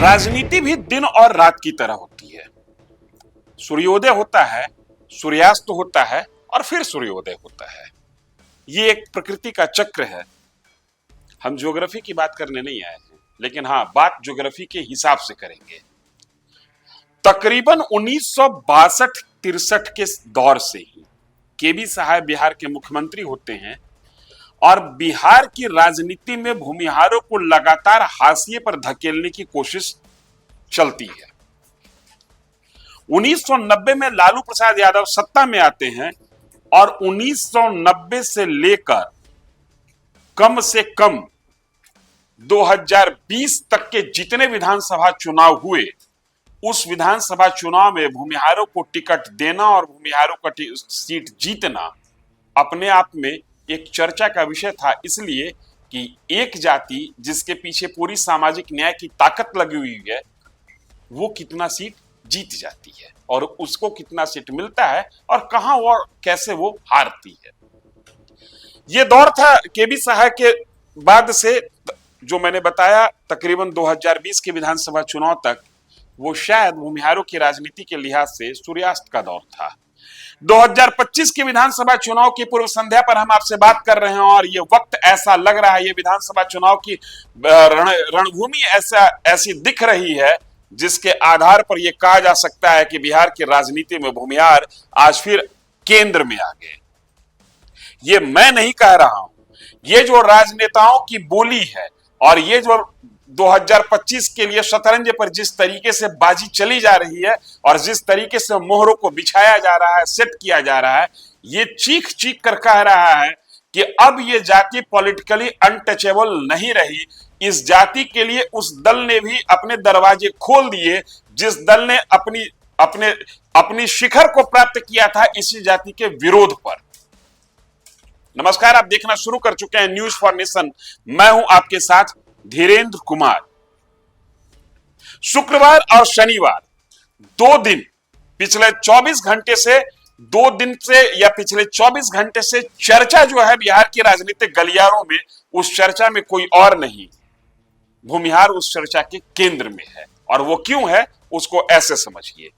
राजनीति भी दिन और रात की तरह होती है। सूर्योदय होता है, सूर्यास्त होता है और फिर सूर्योदय होता है। ये एक प्रकृति का चक्र है। हम ज्योग्राफी की बात करने नहीं आए हैं, लेकिन हाँ, बात ज्योग्राफी के हिसाब से करेंगे। तकरीबन 1962-63 के दौर से ही केबी साहब बिहार के मुख्यमंत्री होते हैं और बिहार की राजनीति में भूमिहारों को लगातार हाशिए पर धकेलने की कोशिश चलती है। 1990 में लालू प्रसाद यादव सत्ता में आते हैं और 1990 से लेकर कम से कम 2020 तक के जितने विधानसभा चुनाव हुए, उस विधानसभा चुनाव में भूमिहारों को टिकट देना और भूमिहारों का सीट जीतना अपने आप में एक चर्चा का विषय था, इसलिए कि एक जाति जिसके पीछे पूरी सामाजिक न्याय की ताकत लगी हुई है, वो कितना सीट जीत जाती है और उसको कितना सीट मिलता है और कहां और कैसे वो हारती है। ये दौर था केबी साहब के बाद से, जो मैंने बताया तकरीबन 2020 के विधानसभा चुनाव तक, वो शायद भूमिहारों की राजनीति के लिहाज से सूर्यास्त का दौर था। 2025 के विधानसभा चुनाव की पूर्व संध्या पर हम आपसे बात कर रहे हैं और ये वक्त ऐसा लग रहा है, ये विधानसभा चुनाव की रणभूमि ऐसी दिख रही है जिसके आधार पर यह कहा जा सकता है कि बिहार की राजनीति में भूमिहार आज फिर केंद्र में आ गए। ये मैं नहीं कह रहा हूं, ये जो राजनेताओं की बोली है और ये जो 2025 के लिए शतरंज पर जिस तरीके से बाजी चली जा रही है और जिस तरीके से मोहरों को बिछाया जा रहा है, सेट किया जा रहा है, ये चीख चीख कर कह रहा है कि अब ये जाति पॉलिटिकली अनटचेबल नहीं रही। इस जाति के लिए उस दल ने भी अपने दरवाजे खोल दिए जिस दल ने अपनी शिखर को प्राप्त किया था इसी जाति के विरोध पर। नमस्कार, आप देखना शुरू कर चुके हैं न्यूज फॉर नेशन। मैं हूं आपके साथ धीरेन्द्र कुमार। शुक्रवार और शनिवार 2 दिन, पिछले 24 घंटे से 2 दिन से या पिछले 24 घंटे से चर्चा जो है बिहार की राजनीतिक गलियारों में, उस चर्चा में कोई और नहीं, भूमिहार उस चर्चा के केंद्र में है। और वो क्यों है उसको ऐसे समझिए।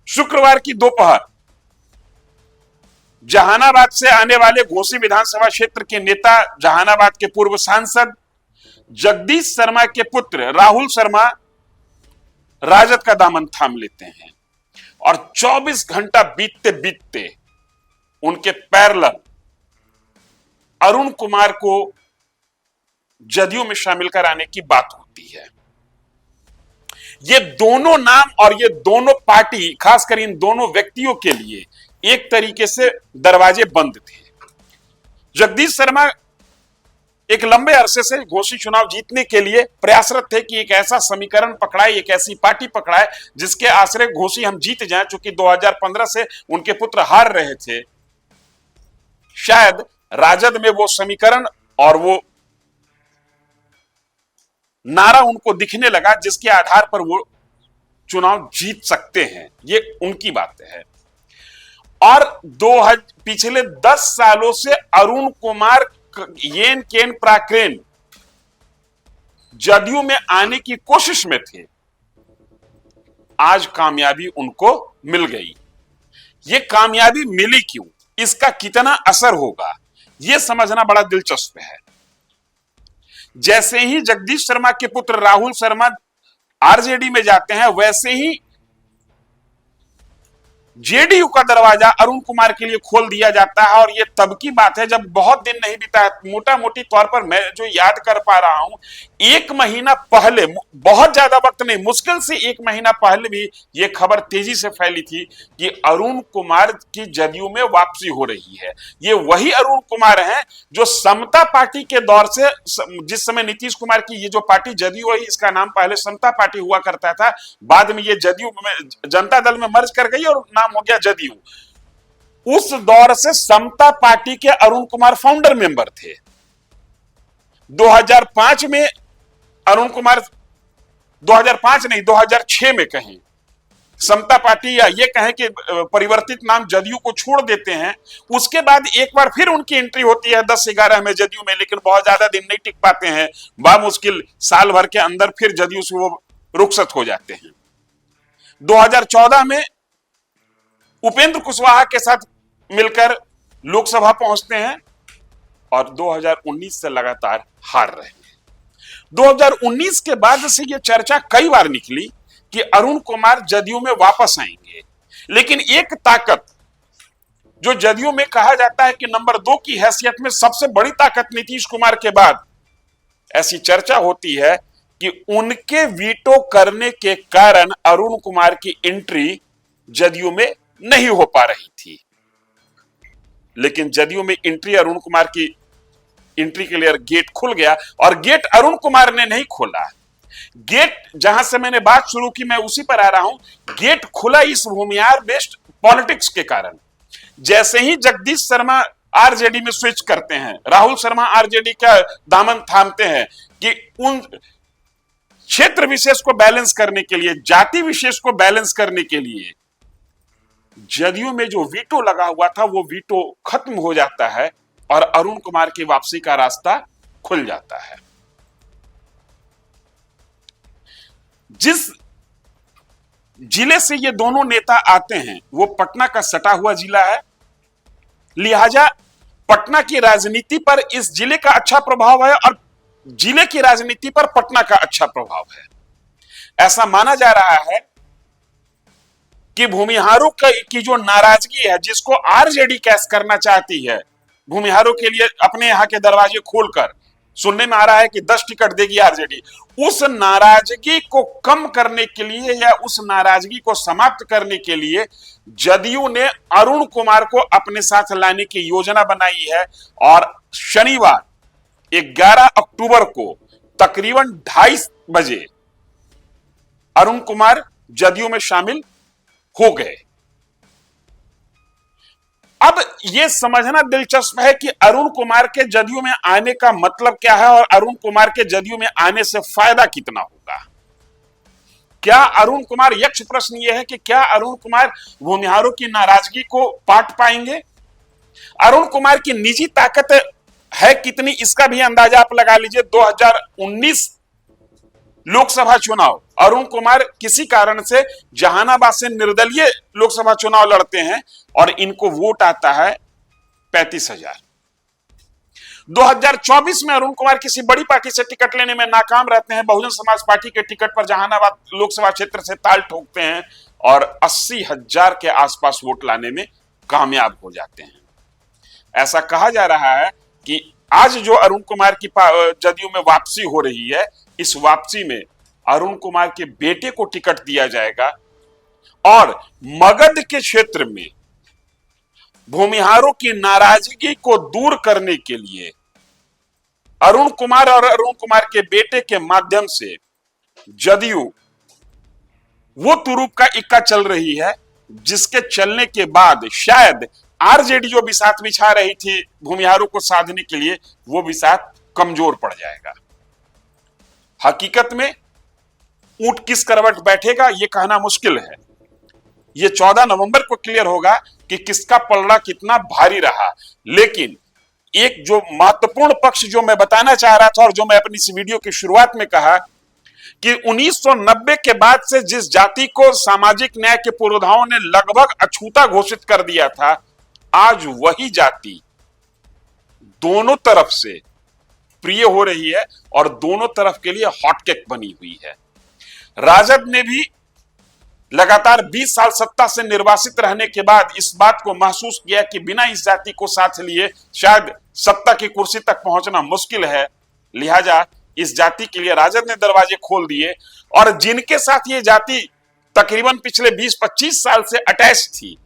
शुक्रवार की दोपहर जहानाबाद से आने वाले घोसी विधानसभा क्षेत्र के नेता, जहानाबाद के पूर्व सांसद जगदीश शर्मा के पुत्र राहुल शर्मा राजद का दामन थाम लेते हैं और 24 घंटा बीतते बीतते उनके पैरेलल अरुण कुमार को जदयू में शामिल कराने की बात होती है। ये दोनों नाम और ये दोनों पार्टी, खासकर इन दोनों व्यक्तियों के लिए एक तरीके से दरवाजे बंद थे। जगदीश शर्मा एक लंबे अरसे से घोसी चुनाव जीतने के लिए प्रयासरत थे कि एक ऐसा समीकरण पकड़ाए, एक ऐसी पार्टी पकड़ाए जिसके आश्रय घोसी हम जीत जाएं, चूंकि 2015 से उनके पुत्र हार रहे थे। शायद राजद में वो समीकरण और वो नारा उनको दिखने लगा जिसके आधार पर वो चुनाव जीत सकते हैं। ये उनकी बात है। और पिछले 10 सालों से अरुण कुमार येन केन प्राक्रेन जदयू में आने की कोशिश में थे। आज कामयाबी उनको मिल गई। ये कामयाबी मिली क्यों, इसका कितना असर होगा, यह समझना बड़ा दिलचस्प है। जैसे ही जगदीश शर्मा के पुत्र राहुल शर्मा आरजेडी में जाते हैं, वैसे ही जेडीयू का दरवाजा अरुण कुमार के लिए खोल दिया जाता है। और यह तब की बात है जब बहुत दिन नहीं बीता है, मोटा मोटी तौर पर मैं जो याद कर पा रहा हूं, 1 महीना पहले, बहुत ज्यादा वक्त नहीं, मुश्किल से 1 महीना पहले भी यह खबर तेजी से फैली थी कि अरुण कुमार की जदयू में वापसी हो रही है। ये वही अरुण कुमार हैं जो समता पार्टी के दौर से, जिस समय नीतीश कुमार की ये जो पार्टी जदयू है, इसका नाम पहले समता पार्टी हुआ करता था, बाद में ये जदयू में, जनता दल में मर्ज कर गई और नाम हो गया जदयू। उस दौर से समता पार्टी के अरुण कुमार फाउंडर मेंबर थे। 2005 में अरुण कुमार, 2005 नहीं 2006 में कहें, समता पार्टी या ये कहें कि परिवर्तित नाम जदयू को छोड़ देते हैं, उसके बाद एक बार फिर उनकी एंट्री होती है 10-11 में जदयू में, लेकिन बहुत ज्यादा दिन नहीं टिक पाते हैं, बामुश्किल साल भर के अंदर फिर जदयू से वो रुखसत हो जाते हैं। 2014 में उपेंद्र कुशवाहा के साथ मिलकर लोकसभा पहुंचते हैं और 2019 से लगातार हार रहे हैं। 2019 के बाद से यह चर्चा कई बार निकली कि अरुण कुमार जदयू में वापस आएंगे, लेकिन एक ताकत जो जदयू में कहा जाता है कि नंबर 2 की हैसियत में सबसे बड़ी ताकत नीतीश कुमार के बाद, ऐसी चर्चा होती है कि उनके वीटो करने के कारण अरुण कुमार की एंट्री जदयू में नहीं हो पा रही थी। लेकिन जदयू में एंट्री अरुण कुमार की एंट्री के लिए गेट खुल गया, और गेट अरुण कुमार ने नहीं खोला। गेट जहां से मैंने बात शुरू की मैं उसी पर आ रहा हूं। गेट खुला इस भूमिहार बेस्ड पॉलिटिक्स के कारण। जैसे ही जगदीश शर्मा आरजेडी में स्विच करते हैं, राहुल शर्मा आरजेडी का दामन थामते हैं कि उन क्षेत्र विशेष को बैलेंस करने के लिए, जाति विशेष को बैलेंस करने के लिए जदयू में जो वीटो लगा हुआ था वो वीटो खत्म हो जाता है और अरुण कुमार की वापसी का रास्ता खुल जाता है। जिस जिले से ये दोनों नेता आते हैं वो पटना का सटा हुआ जिला है, लिहाजा पटना की राजनीति पर इस जिले का अच्छा प्रभाव है और जिले की राजनीति पर पटना का अच्छा प्रभाव है। ऐसा माना जा रहा है कि भूमिहारों की जो नाराजगी है, जिसको आरजेडी कैश करना चाहती है भूमिहारों के लिए अपने यहां के दरवाजे खोलकर, सुनने में आ रहा है कि 10 टिकट देगी आरजेडी, उस नाराजगी को कम करने के लिए या उस नाराजगी को समाप्त करने के लिए जदयू ने अरुण कुमार को अपने साथ लाने की योजना बनाई है और शनिवार 11 अक्टूबर को तकरीबन 2:30 बजे अरुण कुमार जदयू में शामिल हो गए। अब यह समझना दिलचस्प है कि अरुण कुमार के जदयू में आने का मतलब क्या है और अरुण कुमार के जदयू में आने से फायदा कितना होगा। क्या अरुण कुमार, यक्ष प्रश्न यह है कि क्या अरुण कुमार भूमिहारों की नाराजगी को पाट पाएंगे? अरुण कुमार की निजी ताकत है कितनी, इसका भी अंदाजा आप लगा लीजिए। 2019 लोकसभा चुनाव अरुण कुमार किसी कारण से जहानाबाद से निर्दलीय लोकसभा चुनाव लड़ते हैं और इनको वोट आता है 35,000। 2024 में अरुण कुमार किसी बड़ी पार्टी से टिकट लेने में नाकाम रहते हैं, बहुजन समाज पार्टी के टिकट पर जहानाबाद लोकसभा क्षेत्र से ताल ठोकते हैं और 80,000 के आसपास वोट लाने में कामयाब हो जाते हैं। ऐसा कहा जा रहा है कि आज जो अरुण कुमार की जदयू में वापसी हो रही है, इस वापसी में अरुण कुमार के बेटे को टिकट दिया जाएगा और मगध के क्षेत्र में भूमिहारों की नाराजगी को दूर करने के लिए अरुण कुमार और अरुण कुमार के बेटे के माध्यम से जदयू वो तुरुप का इक्का चल रही है जिसके चलने के बाद शायद आरजेडी जो बिसात बिछा रही थी भूमिहारों को साधने के लिए, वो बिसात कमजोर पड़ जाएगा। हकीकत में ऊंट किस करवट बैठेगा ये कहना मुश्किल है। ये 14 नवंबर को क्लियर होगा कि किसका पलड़ा कितना भारी रहा। लेकिन एक जो महत्वपूर्ण पक्ष जो मैं बताना चाह रहा था और जो मैं अपनी इस वीडियो की शुरुआत में कहा कि 1990 के बाद से जिस जाति को सामाजिक न्याय के पुरोधाओं ने लगभग अछूता घोषित कर दिया था, आज वही जाति दोनों तरफ से प्रिय हो रही है और दोनों तरफ के लिए हॉटकेक बनी हुई है। राजद ने भी लगातार 20 साल सत्ता से निर्वासित रहने के बाद इस बात को महसूस किया कि बिना इस जाति को साथ लिए शायद सत्ता की कुर्सी तक पहुंचना मुश्किल है। लिहाजा इस जाति के लिए राजद ने दरवाजे खोल दिए और जिनके साथ ये जाति तकरीबन पिछले 20-25 साल से अटैच थी,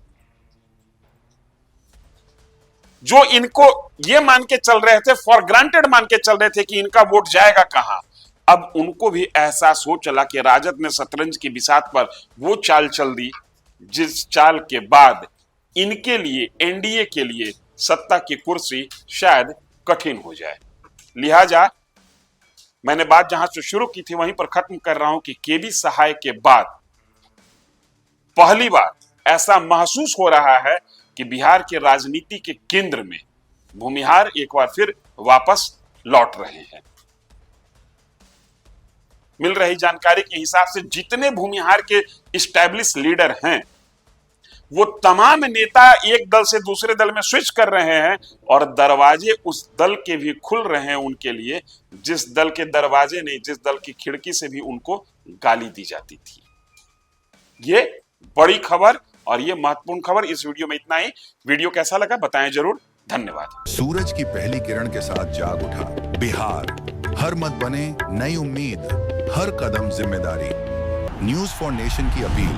जो इनको ये मान के चल रहे थे, फॉर ग्रांटेड मान के चल रहे थे कि इनका वोट जाएगा कहां, अब उनको भी एहसास हो चला कि राजद ने शतरंज की बिसात पर वो चाल चल दी जिस चाल के बाद इनके लिए, एनडीए के लिए सत्ता की कुर्सी शायद कठिन हो जाए। लिहाजा मैंने बात जहां से शुरू की थी वहीं पर खत्म कर रहा हूं कि केबी सहाय के बाद पहली बार ऐसा महसूस हो रहा है कि बिहार के राजनीति के केंद्र में भूमिहार एक बार फिर वापस लौट रहे हैं। मिल रही जानकारी के हिसाब से जितने भूमिहार के इस्टेब्लिश लीडर हैं, वो तमाम नेता एक दल से दूसरे दल में स्विच कर रहे हैं और दरवाजे उस दल के भी खुल रहे हैं उनके लिए, जिस दल के दरवाजे नहीं, जिस दल की खिड़की से भी उनको गाली दी जाती थी। ये बड़ी खबर और ये महत्वपूर्ण खबर। इस वीडियो में इतना ही। वीडियो कैसा लगा बताएं जरूर। धन्यवाद। सूरज की पहली किरण के साथ जाग उठा बिहार, हर मत बने नई उम्मीद, हर कदम जिम्मेदारी। न्यूज फॉर नेशन की अपील,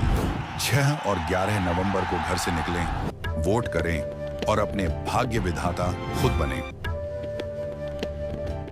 6 और 11 नवंबर को घर से निकलें, वोट करें और अपने भाग्य विधाता खुद बने।